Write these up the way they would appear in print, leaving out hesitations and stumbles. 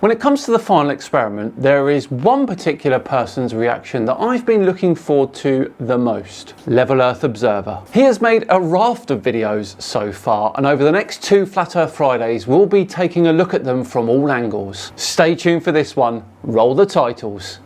When it comes to the final experiment, there is one particular person's reaction that I've been looking forward to the most. Level Earth Observer. He has made a raft of videos so far, and over the next 2 Flat Earth Fridays we'll be taking a look at them from all angles. Stay tuned for this one. Roll the titles.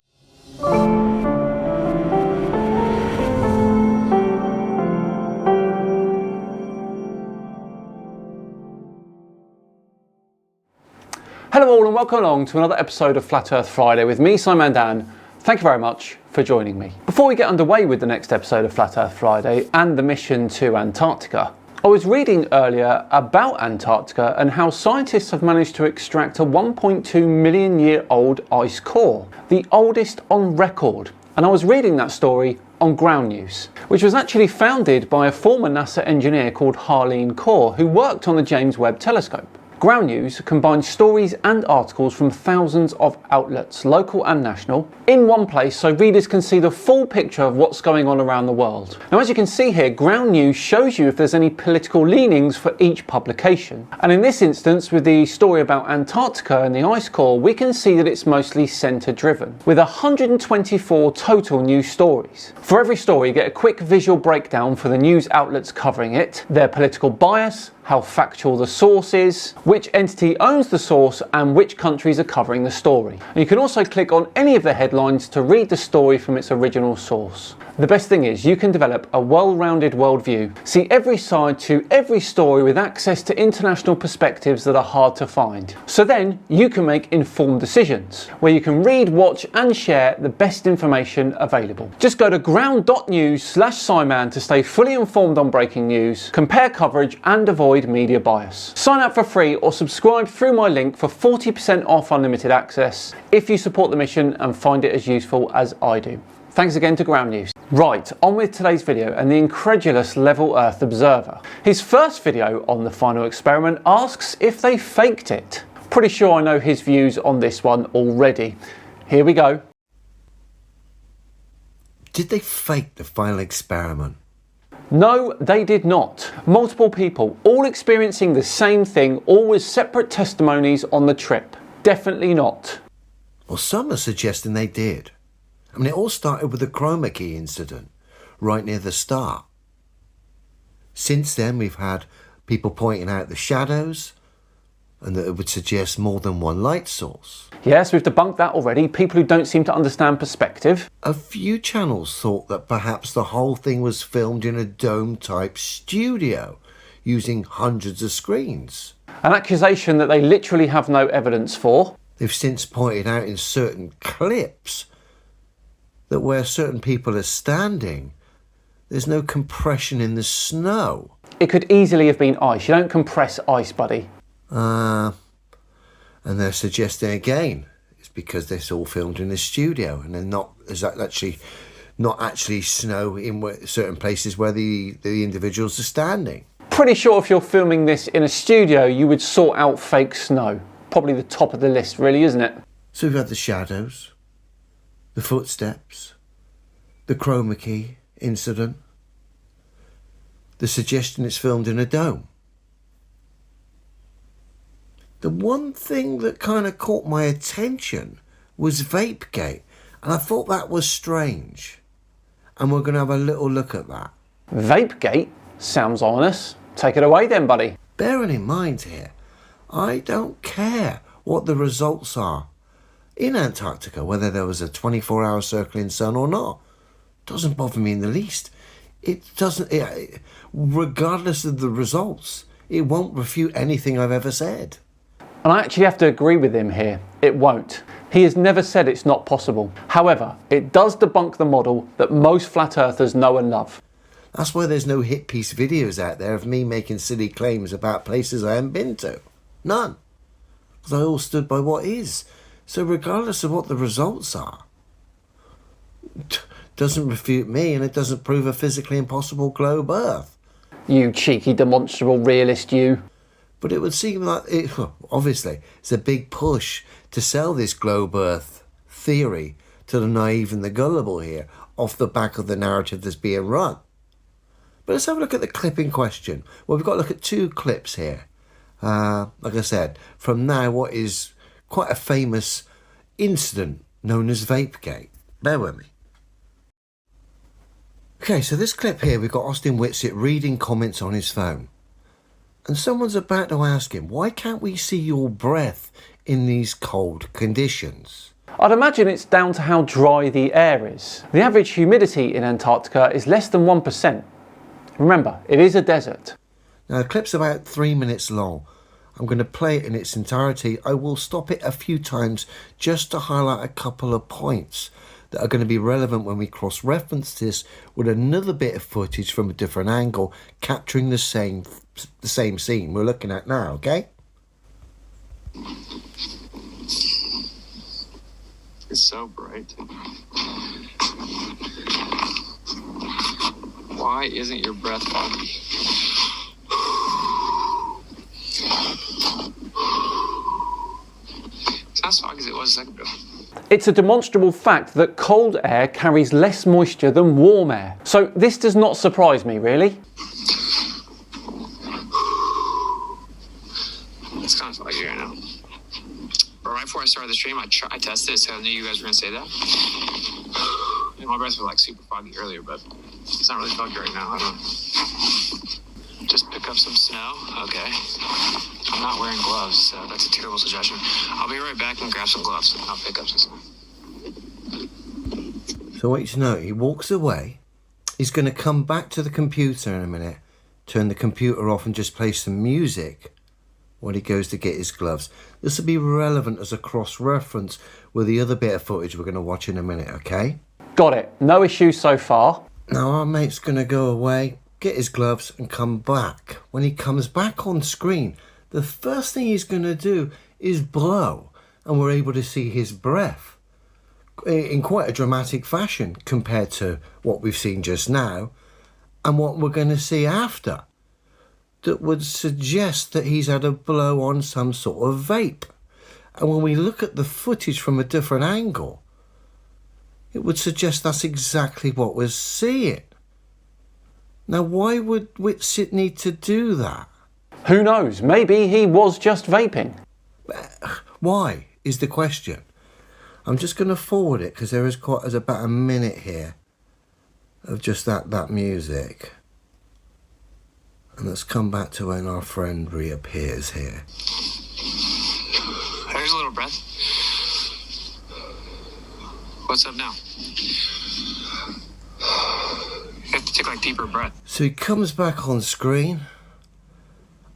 Hello all and welcome along to another episode of Flat Earth Friday with me, Simon Dan. Thank you very much for joining me. Before we get underway with the next episode of Flat Earth Friday and the mission to Antarctica, I was reading earlier about Antarctica and how scientists have managed to extract a 1.2 million year old ice core, the oldest on record. And I was reading that story on Ground News, which was actually founded by a former NASA engineer called Harleen Kaur, who worked on the James Webb Telescope. Ground News combines stories and articles from thousands of outlets, local and national, in one place so readers can see the full picture of what's going on around the world. Now, as you can see here, Ground News shows you if there's any political leanings for each publication. And in this instance, with the story about Antarctica and the ice core, we can see that it's mostly centre driven, with 124 total news stories. For every story, you get a quick visual breakdown for the news outlets covering it, their political bias, how factual the source is, which entity owns the source, and which countries are covering the story. And you can also click on any of the headlines to read the story from its original source. The best thing is you can develop a well-rounded worldview, see every side to every story with access to international perspectives that are hard to find. So then you can make informed decisions, where you can read, watch and share the best information available. Just go to ground.news/Simon to stay fully informed on breaking news, compare coverage and avoid media bias. Sign up for free or subscribe through my link for 40% off unlimited access if you support the mission and find it as useful as I do. Thanks again to Ground News. Right, on with today's video and the incredulous Level Earth Observer. His first video on the final experiment asks if they faked it. Pretty sure I know his views on this one already. Here we go. Did they fake the final experiment? No, they did not. Multiple people, all experiencing the same thing, all with separate testimonies on the trip. Definitely not. Well, some are suggesting they did. I mean, it all started with the chroma key incident, right near the start. Since then, we've had people pointing out the shadows, and that it would suggest more than one light source. Yes, we've debunked that already. People who don't seem to understand perspective. A few channels thought that perhaps the whole thing was filmed in a dome-type studio, using hundreds of screens. An accusation that they literally have no evidence for. They've since pointed out in certain clips that where certain people are standing, there's no compression in the snow. It could easily have been ice. You don't compress ice, buddy. And they're suggesting again, it's because they're all filmed in a studio and they're not actually snow in certain places where the individuals are standing. Pretty sure if you're filming this in a studio, you would sort out fake snow. Probably the top of the list, really, isn't it? So we've had the shadows, the footsteps, the chroma key incident, the suggestion it's filmed in a dome. The one thing that kind of caught my attention was Vapegate, and I thought that was strange. And we're going to have a little look at that. Vapegate? Sounds ominous. Take it away then, buddy. Bearing in mind here, I don't care what the results are in Antarctica, whether there was a 24-hour circling sun or not. Doesn't bother me in the least. Regardless of the results, it won't refute anything I've ever said. And I actually have to agree with him here. It won't. He has never said it's not possible. However, it does debunk the model that most flat earthers know and love. That's why there's no hit piece videos out there of me making silly claims about places I haven't been to. None. Because I all stood by what is. So regardless of what the results are, doesn't refute me, and it doesn't prove a physically impossible globe Earth. You cheeky, demonstrable realist, you. But it would seem like, obviously, it's a big push to sell this globe Earth theory to the naive and the gullible here, off the back of the narrative that's being run. But let's have a look at the clip in question. Well, we've got to look at 2 clips here. Like I said, from now what is quite a famous incident known as Vapegate. Bear with me. Okay, so this clip here, we've got Austin Whitsitt reading comments on his phone. And someone's about to ask him, why can't we see your breath in these cold conditions? I'd imagine it's down to how dry the air is. The average humidity in Antarctica is less than 1%. Remember, it is a desert. Now, the clip's about 3 minutes long. I'm going to play it in its entirety. I will stop it a few times just to highlight a couple of points that are going to be relevant when we cross-reference this with another bit of footage from a different angle, capturing the same scene we're looking at now, okay? It's so bright. Why isn't your breath foggy? It's not as foggy as it was a second ago. It's a demonstrable fact that cold air carries less moisture than warm air. So this does not surprise me, really. It's kind of foggy right now. But right before I started the stream, I tested it, so I knew you guys were going to say that. And my breath was like super foggy earlier, but it's not really foggy right now. I don't know. Just pick up some snow. Okay. I'm not wearing gloves, so that's a terrible suggestion. I'll be right back and grab some gloves. I'll pick up some snow. So I want you to know, he walks away. He's going to come back to the computer in a minute, turn the computer off and just play some music when he goes to get his gloves. This will be relevant as a cross-reference with the other bit of footage we're going to watch in a minute, okay? Got it. No issues so far. Now our mate's going to go away, get his gloves and come back. When he comes back on screen, the first thing he's going to do is blow, and we're able to see his breath in quite a dramatic fashion compared to what we've seen just now and what we're going to see after, that would suggest that he's had a blow on some sort of vape. And when we look at the footage from a different angle, it would suggest that's exactly what we're seeing. Now, why would Whitsitt need to do that? Who knows? Maybe he was just vaping. Why is the question. I'm just going to forward it because there's about a minute here of just that music. And let's come back to when our friend reappears here. There's a little breath. What's up now? You have to take like deeper breath. So he comes back on screen,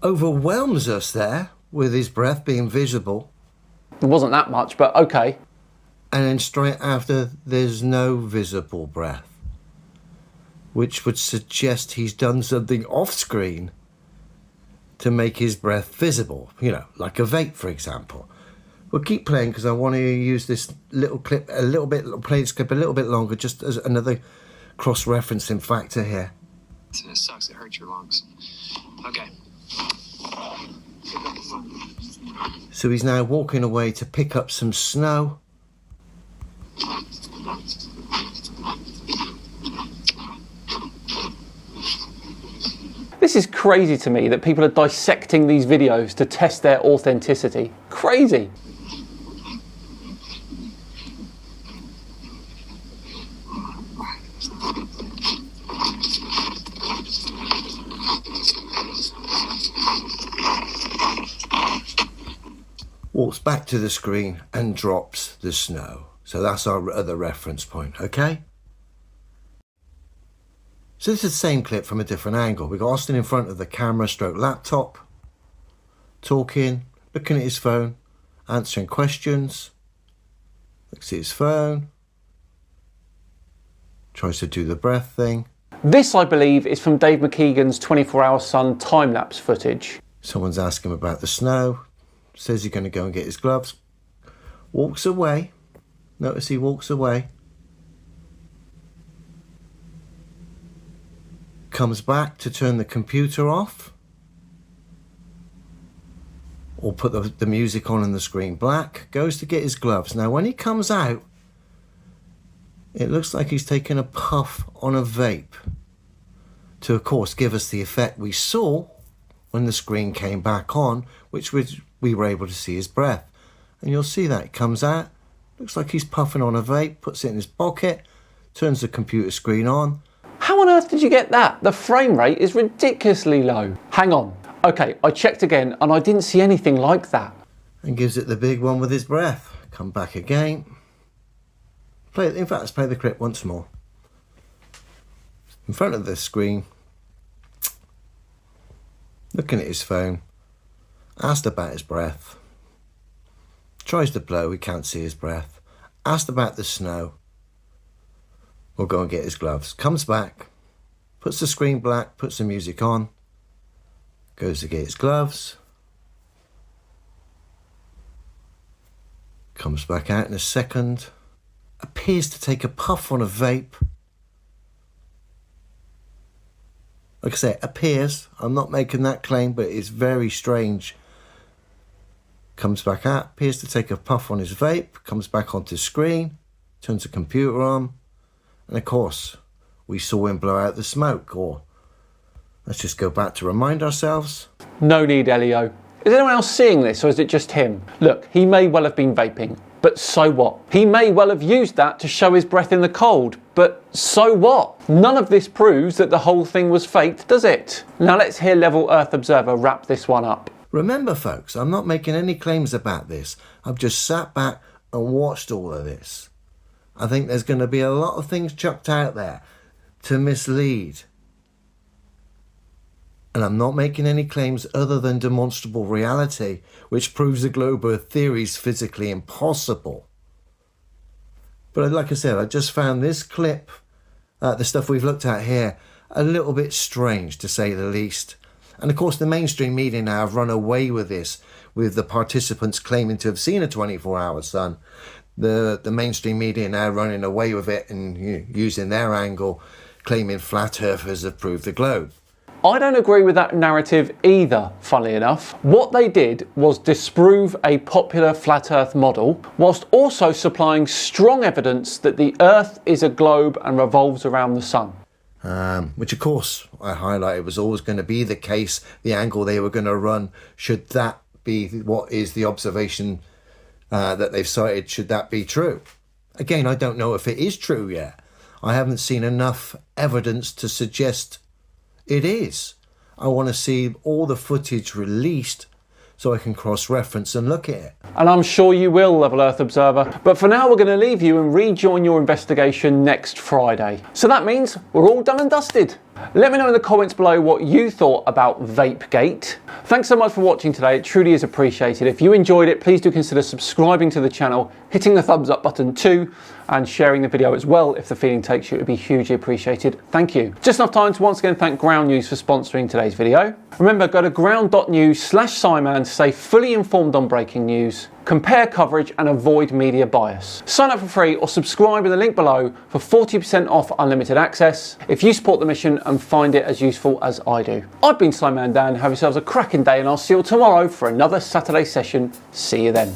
overwhelms us there with his breath being visible. It wasn't that much, but okay. And then straight after, there's no visible breath, which would suggest he's done something off screen to make his breath visible, you know, like a vape, for example. We'll keep playing because I want to use this little clip play this clip a little bit longer, just as another cross-referencing factor here. It sucks, it hurts your lungs. Okay. So he's now walking away to pick up some snow. This is crazy to me that people are dissecting these videos to test their authenticity. Crazy. Walks back to the screen and drops the snow. So that's our other reference point, okay? So this is the same clip from a different angle. We've got Austin in front of the camera stroke laptop, talking, looking at his phone, answering questions. Looks at his phone, tries to do the breath thing. This, I believe, is from Dave McKeegan's 24-hour Sun time-lapse footage. Someone's asking him about the snow, says he's going to go and get his gloves, walks away. Notice he walks away. Comes back to turn the computer off. Or put the music on and the screen black. Goes to get his gloves. Now when he comes out, it looks like he's taken a puff on a vape. To of course give us the effect we saw when the screen came back on, which we were able to see his breath. and you'll see that it comes out. Looks like he's puffing on a vape, puts it in his pocket, turns the computer screen on. How on earth did you get that? The frame rate is ridiculously low. Hang on. Okay, I checked again and I didn't see anything like that. And gives it the big one with his breath. Come back again. In fact, let's play the clip once more. In front of the screen, looking at his phone, asked about his breath. Tries to blow, he can't see his breath. Asked about the snow. We'll go and get his gloves. Comes back, puts the screen black, puts the music on, goes to get his gloves. Comes back out in a second, appears to take a puff on a vape. Like I say, appears, I'm not making that claim, but it's very strange. Comes back out, appears to take a puff on his vape, comes back onto screen, turns the computer on, and of course, we saw him blow out the smoke, or let's just go back to remind ourselves. No need, Elio. Is anyone else seeing this, or is it just him? Look, he may well have been vaping, but so what? He may well have used that to show his breath in the cold, but so what? None of this proves that the whole thing was faked, does it? Now let's hear Level Earth Observer wrap this one up. Remember, folks, I'm not making any claims about this. I've just sat back and watched all of this. I think there's going to be a lot of things chucked out there to mislead. And I'm not making any claims other than demonstrable reality, which proves the globe Earth theory is physically impossible. But like I said, I just found this clip, the stuff we've looked at here, a little bit strange to say the least. And of course the mainstream media now have run away with this, with the participants claiming to have seen a 24-hour sun. The mainstream media now running away with it and using their angle, claiming flat earthers have proved the globe. I don't agree with that narrative either, funnily enough. What they did was disprove a popular flat earth model, whilst also supplying strong evidence that the earth is a globe and revolves around the sun. Which of course I highlighted was always going to be the case, the angle they were going to run, should that be what is the observation that they've cited, should that be true. Again, I don't know if it is true yet. I haven't seen enough evidence to suggest it is. I want to see all the footage released so I can cross-reference and look at it. And I'm sure you will, Level Earth Observer. But for now, we're going to leave you and rejoin your investigation next Friday. So that means we're all done and dusted. Let me know in the comments below what you thought about Vapegate. Thanks so much for watching today. It truly is appreciated. If you enjoyed it, please do consider subscribing to the channel, hitting the thumbs up button too, and sharing the video as well if the feeling takes you. It would be hugely appreciated. Thank you. Just enough time to once again thank Ground News for sponsoring today's video. Remember, go to ground.news/Simon to stay fully informed on breaking news, compare coverage and avoid media bias. Sign up for free or subscribe in the link below for 40% off unlimited access if you support the mission and find it as useful as I do. I've been Simon Dan. Have yourselves a cracking day and I'll see you all tomorrow for another Saturday session. See you then.